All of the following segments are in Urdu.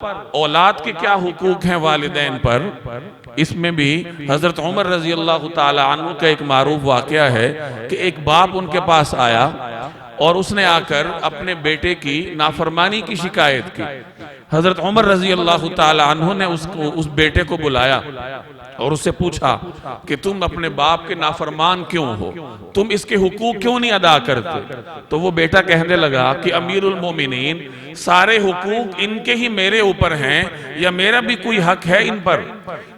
اولاد کے کیا حقوق ہیں والدین پر، اس میں بھی حضرت عمر رضی اللہ تعالی عنہ کا ایک معروف واقعہ ہے کہ ایک باپ ان کے پاس آیا اور اس نے آ کر اپنے بیٹے کی نافرمانی کی شکایت کی۔ حضرت عمر رضی اللہ تعالی عنہ نے اس بیٹے کو بلایا اور اس سے پوچھا کہ تم اپنے باپ کے نافرمان کیوں ہو، تم اس کے حقوق کیوں نہیں ادا کرتے؟ تو وہ بیٹا کہنے لگا کہ امیر المومنین سارے حقوق ان کے ہی میرے اوپر ہیں یا میرا بھی کوئی حق ہے ان پر؟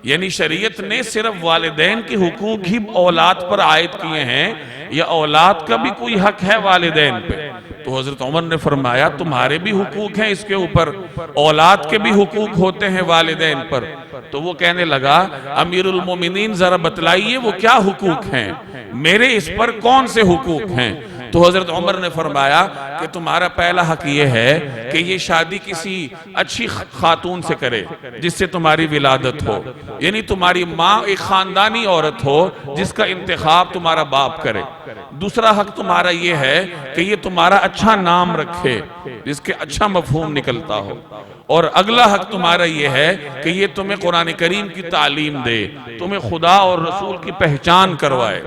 یعنی شریعت نے صرف والدین کے حقوق ہی اولاد پر عائد کیے ہیں یا اولاد کا بھی کوئی حق ہے والدین پہ؟ تو حضرت عمر نے فرمایا تمہارے بھی حقوق ہیں اس کے اوپر، اولاد کے بھی حقوق ہوتے ہیں والدین پر۔ تو وہ کہنے لگا امیر المومنین ذرا بتلائیے وہ کیا حقوق ہیں، میرے اس پر کون سے حقوق ہیں؟ تو حضرت عمر نے فرمایا کہ تمہارا پہلا حق یہ ہے کہ یہ شادی کسی اچھی خاتون سے کرے جس سے تمہاری ولادت ہو، یعنی تمہاری ماں ایک خاندانی عورت ہو جس کا انتخاب تمہارا باپ کرے۔ دوسرا حق تمہارا یہ ہے کہ یہ تمہارا اچھا نام رکھے جس کے اچھا مفہوم نکلتا ہو، اور اگلا حق تمہارا یہ ہے کہ یہ تمہیں قرآن کریم کی تعلیم دے، تمہیں خدا اور رسول کی پہچان کروائے۔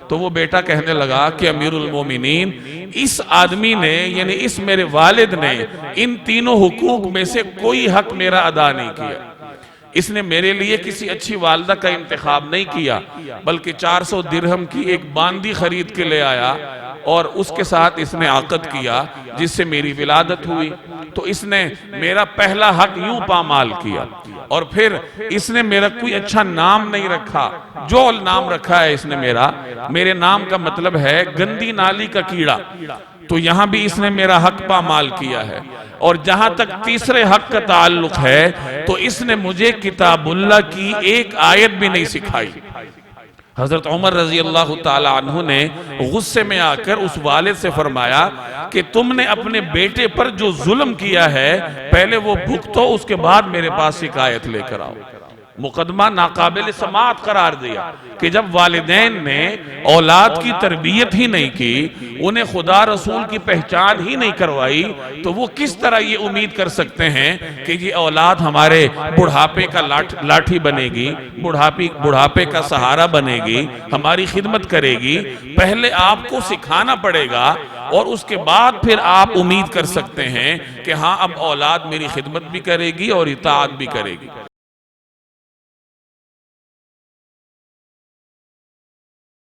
تو وہ بیٹا کہنے لگا کہ امیر المومنین اس آدمی نے یعنی اس میرے والد نے ان تینوں حقوق میں سے کوئی حق میرا ادا نہیں کیا۔ اس نے میرے لیے کسی اچھی والدہ کا انتخاب نہیں کیا بلکہ 400 درہم کی ایک باندی خرید کے لے آیا اور اس کے ساتھ اس نے عقد کیا جس سے میری ولادت ہوئی۔ تو اس نے میرا پہلا حق یوں پامال کیا، اور پھر اس نے میرا کوئی اچھا نام نہیں رکھا۔ جو نام رکھا ہے اس نے میرے نام کا مطلب ہے گندی نالی کا کیڑا، تو یہاں بھی اس نے میرا حق پامال کیا ہے۔ اور جہاں تک تیسرے حق کا تعلق ہے تو اس نے مجھے کتاب اللہ کی ایک آیت بھی نہیں سکھائی۔ حضرت عمر رضی اللہ تعالی عنہ نے غصے میں آ کر اس والد سے فرمایا کہ تم نے اپنے بیٹے پر جو ظلم کیا ہے پہلے وہ بھگتو، اس کے بعد میرے پاس شکایت لے کر آؤ۔ مقدمہ ناقابل سماعت قرار دیا کہ جب والدین نے اولاد کی تربیت ہی نہیں کی، انہیں خدا رسول کی پہچان ہی نہیں کروائی، تو وہ کس طرح یہ امید کر سکتے ہیں کہ یہ اولاد ہمارے بڑھاپے کا لاٹھی بنے گی، بڑھاپے کا سہارا بنے گی، ہماری خدمت کرے گی؟ پہلے آپ کو سکھانا پڑے گا اور اس کے بعد پھر آپ امید کر سکتے ہیں کہ ہاں اب اولاد میری خدمت بھی کرے گی اور اطاعت بھی کرے گی۔